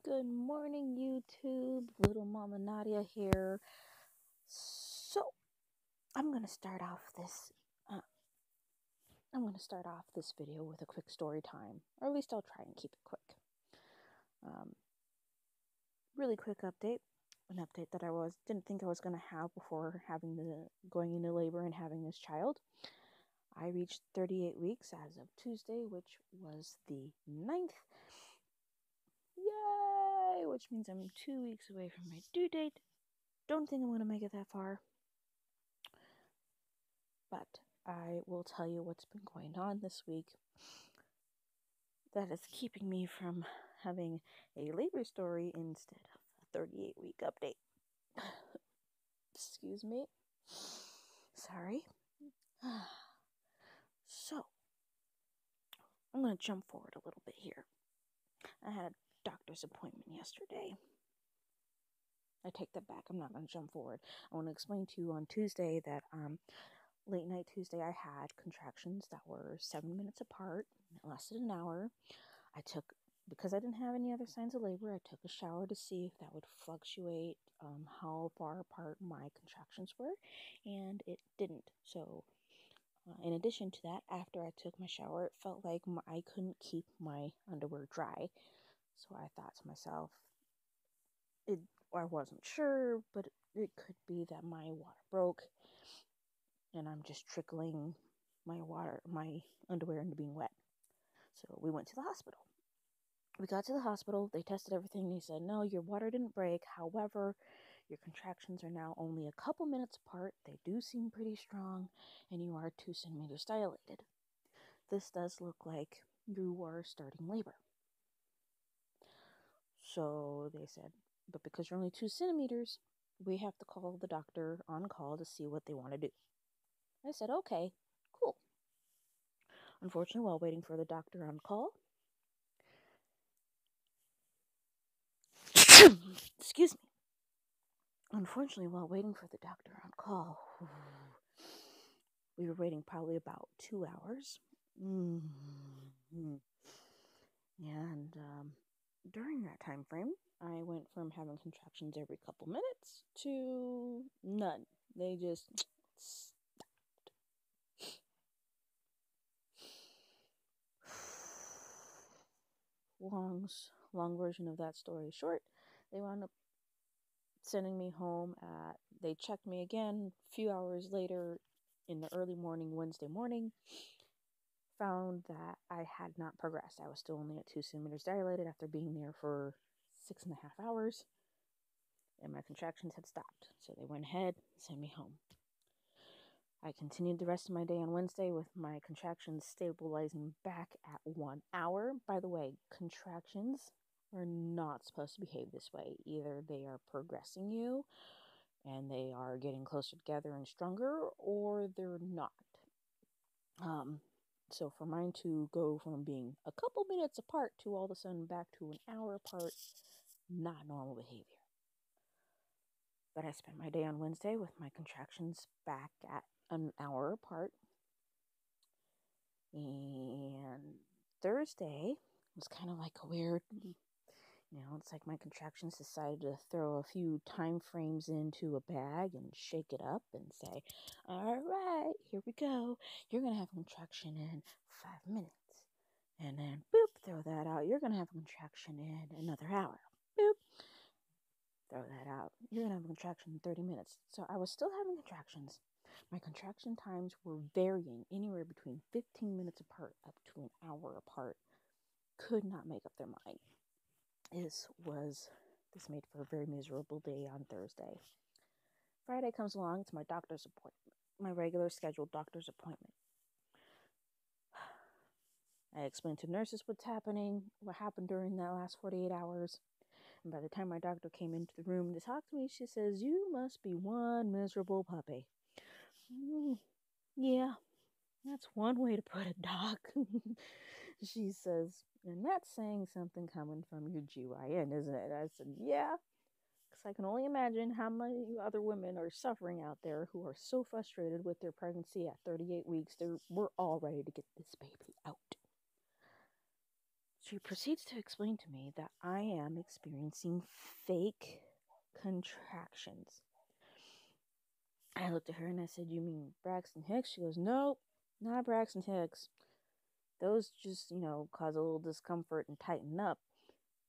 Good morning, YouTube. Little Mama Nadia here. So, I'm gonna start off this. Video with a quick story time, or at least I'll try and keep it quick. Really quick update. An update that I didn't think I was gonna have before going into labor and having this child. I reached 38 weeks as of Tuesday, which was the 9th. Yay! Which means I'm 2 weeks away from my due date. Don't think I'm going to make it that far. But I will tell you what's been going on this week that is keeping me from having a labor story instead of a 38-week update. Excuse me. Sorry. So, I'm going to jump forward a little bit here. I had a doctor's appointment yesterday. I take that back. I'm not going to jump forward. I want to explain to you on Tuesday that late night Tuesday I had contractions that were 7 minutes apart. It lasted an hour. Because I didn't have any other signs of labor, I took a shower to see if that would fluctuate how far apart my contractions were, and it didn't. So in addition to that, after I took my shower, it felt like I couldn't keep my underwear dry. So I thought to myself, I wasn't sure, but it could be that my water broke and I'm just trickling my underwear into being wet. So we went to the hospital. We got to the hospital, they tested everything, they said, no, your water didn't break, however, your contractions are now only a couple minutes apart, they do seem pretty strong, and you are 2 centimeters dilated. This does look like you are starting labor. So they said, but because you're only 2 centimeters, we have to call the doctor on call to see what they want to do. I said, okay, cool. Unfortunately, while waiting for the doctor on call, excuse me. Unfortunately, while waiting for the doctor on call, we were waiting probably about 2 hours. And during that time frame, I went from having contractions every couple minutes to none. They just stopped. Long version of that story short, they wound up sending me home they checked me again a few hours later in the early morning, Wednesday morning, found that I had not progressed. I was still only at 2 centimeters dilated after being there for 6.5 hours, and my contractions had stopped. So they went ahead and sent me home. I continued the rest of my day on Wednesday with my contractions stabilizing back at 1 hour. By the way, contractions are not supposed to behave this way. Either they are progressing you and they are getting closer together and stronger, or they're not. So for mine to go from being a couple minutes apart to all of a sudden back to an hour apart, not normal behavior. But I spent my day on Wednesday with my contractions back at an hour apart. And Thursday was kind of like a weird, it's like my contractions decided to throw a few time frames into a bag and shake it up and say, all right, here we go. You're going to have a contraction in 5 minutes. And then, boop, throw that out. You're going to have a contraction in another hour. Boop, throw that out. You're going to have a contraction in 30 minutes. So I was still having contractions. My contraction times were varying anywhere between 15 minutes apart up to an hour apart. Could not make up their mind. This made for a very miserable day on Thursday. Friday comes along. It's my doctor's appointment. My regular scheduled doctor's appointment. I explained to nurses what happened during that last 48 hours. And by the time my doctor came into the room to talk to me, she says, you must be one miserable puppy. Yeah, that's one way to put it, Doc. She says, and that's saying something coming from your GYN, isn't it? I said, yeah, because I can only imagine how many other women are suffering out there who are so frustrated with their pregnancy at 38 weeks. We're all ready to get this baby out. She proceeds to explain to me that I am experiencing fake contractions. I looked at her and I said, "You mean Braxton Hicks?" She goes, "Nope, not Braxton Hicks. Those just, cause a little discomfort and tighten up.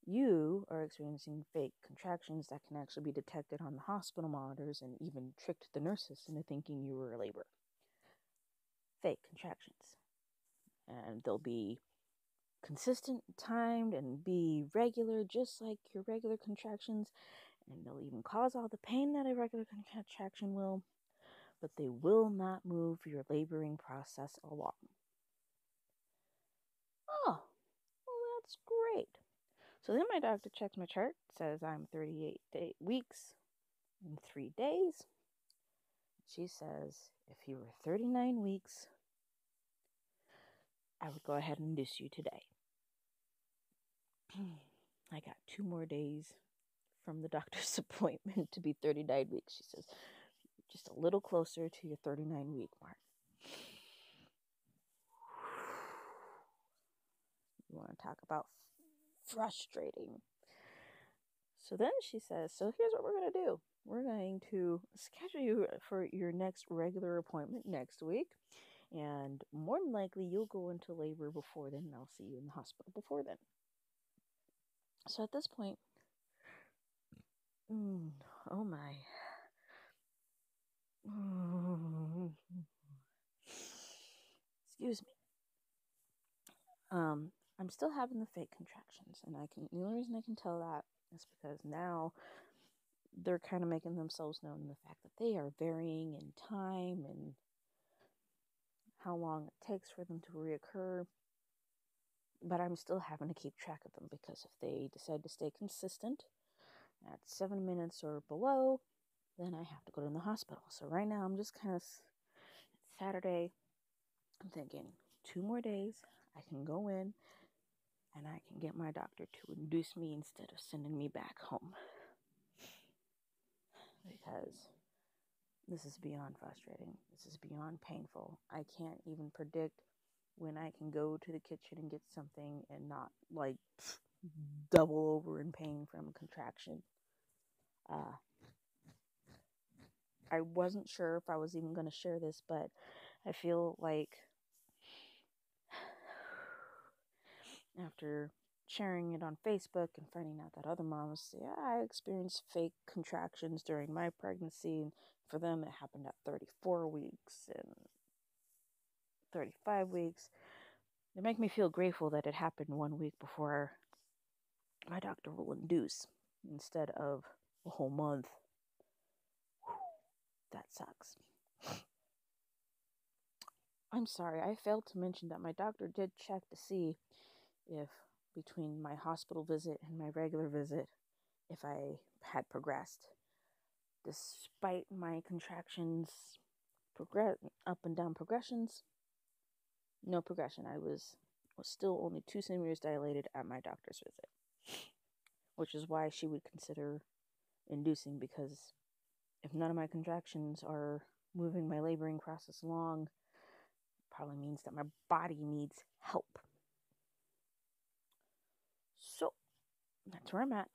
You are experiencing fake contractions that can actually be detected on the hospital monitors and even tricked the nurses into thinking you were in labor. Fake contractions. And they'll be consistent, timed, and be regular, just like your regular contractions. And they'll even cause all the pain that a regular contraction will, but they will not move your laboring process along." Oh, well, that's great. So then my doctor checks my chart, says I'm 38 weeks and 3 days. She says, if you were 39 weeks, I would go ahead and induce you today. I got 2 more days from the doctor's appointment to be 39 weeks. She says, just a little closer to your 39-week mark. You want to talk about frustrating. So then she says, so here's what we're going to do. We're going to schedule you for your next regular appointment next week. And more than likely, you'll go into labor before then, and I'll see you in the hospital before then. So at this point, oh my. Excuse me. I'm still having the fake contractions, and the only reason I can tell that is because now they're kind of making themselves known in the fact that they are varying in time and how long it takes for them to reoccur. But I'm still having to keep track of them, because if they decide to stay consistent at 7 minutes or below, then I have to go to the hospital. So right now I'm just kind of, it's Saturday, I'm thinking 2 more days, I can go in and I can get my doctor to induce me instead of sending me back home. Because this is beyond frustrating. This is beyond painful. I can't even predict when I can go to the kitchen and get something and not double over in pain from a contraction. I wasn't sure if I was even going to share this, but I feel like after sharing it on Facebook and finding out that other moms say, I experienced fake contractions during my pregnancy, and for them it happened at 34 weeks and 35 weeks. They make me feel grateful that it happened 1 week before my doctor will induce instead of a whole month. That sucks. I'm sorry, I failed to mention that my doctor did check to see if between my hospital visit and my regular visit, if I had progressed. Despite my contractions, up and down progressions, no progression. I was still only 2 centimeters dilated at my doctor's visit, which is why she would consider inducing, because if none of my contractions are moving my laboring process along, it probably means that my body needs help. So that's where I'm at.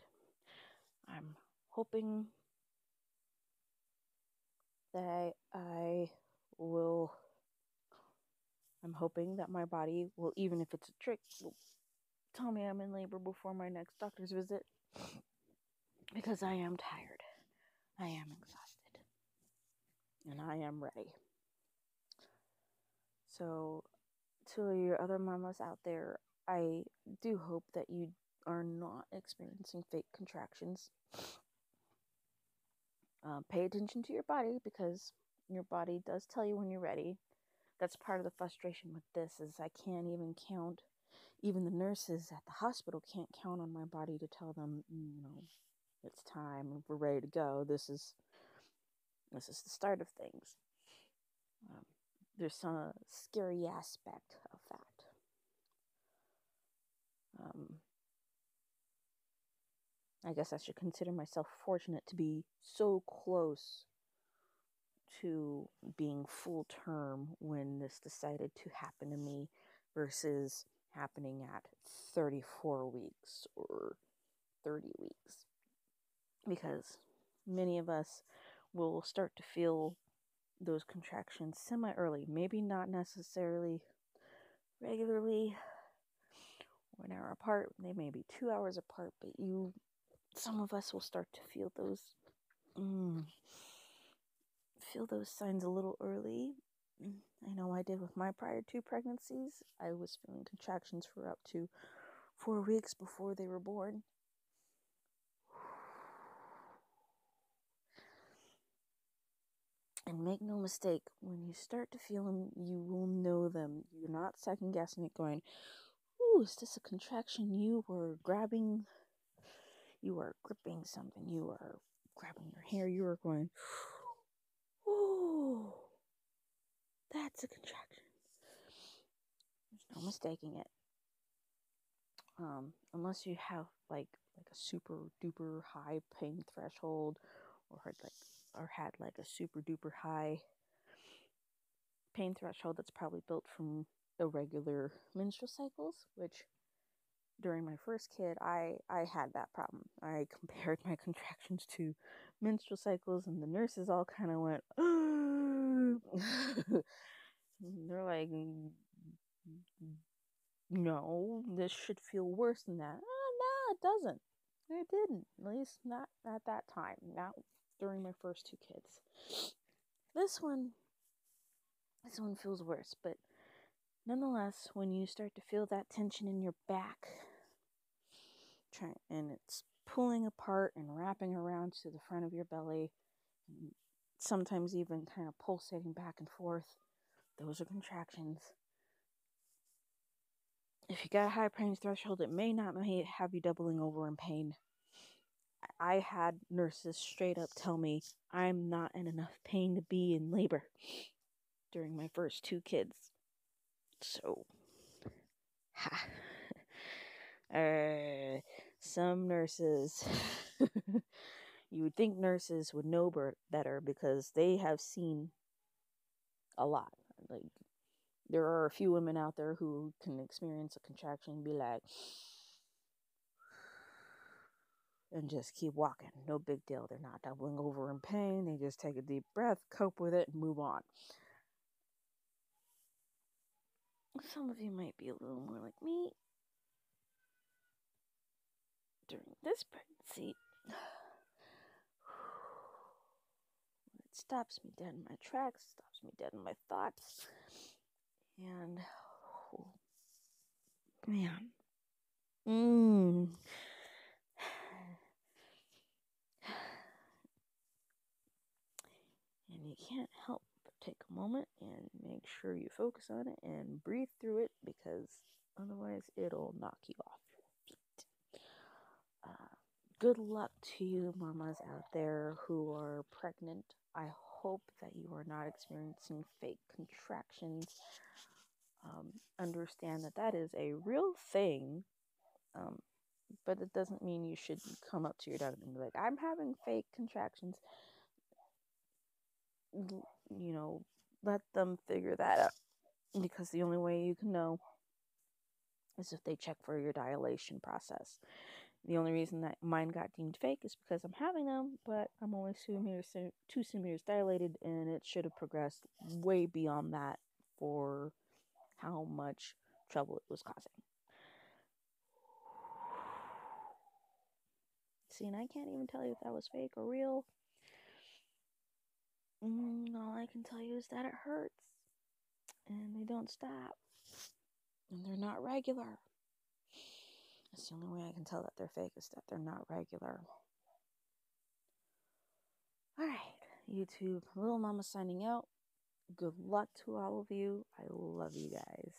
I'm hoping that I'm hoping that my body will, even if it's a trick, will tell me I'm in labor before my next doctor's visit, because I am tired. I am exhausted. And I am ready. So, to your other mamas out there, I do hope that you are not experiencing fake contractions. Pay attention to your body, because your body does tell you when you're ready. That's part of the frustration with this, is I can't even count. Even the nurses at the hospital can't count on my body to tell them, it's time, we're ready to go. This is the start of things. There's some scary aspect of that. I guess I should consider myself fortunate to be so close to being full term when this decided to happen to me, versus happening at 34 weeks or 30 weeks. Because many of us will start to feel those contractions semi-early, maybe not necessarily regularly 1 hour apart, they may be 2 hours apart, but some of us will start to feel those signs a little early. I know I did with my prior 2 pregnancies. I was feeling contractions for up to 4 weeks before they were born. And make no mistake, when you start to feel them, you will know them. You're not second guessing it going, ooh, is this a contraction? You are gripping something. You are grabbing your hair. You are going, ooh, that's a contraction. There's no mistaking it. Unless you have like a super duper high pain threshold, or had like a super duper high pain threshold that's probably built from irregular menstrual cycles, which during my first kid, I had that problem. I compared my contractions to menstrual cycles, and the nurses all kind of went, they're like, no, this should feel worse than that. No, it doesn't. It didn't. At least not at that time. Not during my first 2 kids. This one feels worse, but nonetheless, when you start to feel that tension in your back, and it's pulling apart and wrapping around to the front of your belly, and sometimes even kind of pulsating back and forth, those are contractions. If you got a high pain threshold, it may not have you doubling over in pain. I had nurses straight up tell me I'm not in enough pain to be in labor during my first 2 kids. So, some nurses, you would think nurses would know better because they have seen a lot. Like, there are a few women out there who can experience a contraction and be like, and just keep walking. No big deal. They're not doubling over in pain. They just take a deep breath, cope with it, and move on. Some of you might be a little more like me. During this pregnancy, it stops me dead in my tracks, stops me dead in my thoughts. And, oh, man. And you can't help but take a moment and make sure you focus on it and breathe through it, because otherwise it'll knock you off your feet. Good luck to you mamas out there who are pregnant. I hope that you are not experiencing fake contractions. Understand that is a real thing, but it doesn't mean you should come up to your doctor and be like, I'm having fake contractions. Let them figure that out, because the only way you can know is if they check for your dilation process. The only reason that mine got deemed fake is because I'm having them, but I'm only 2 centimeters dilated, and it should have progressed way beyond that for how much trouble it was causing. See, and I can't even tell you if that was fake or real. All I can tell you is that it hurts, and they don't stop, and they're not regular. That's the only way I can tell that they're fake, is that they're not regular. Alright, YouTube, Little Mama signing out. Good luck to all of you. I love you guys.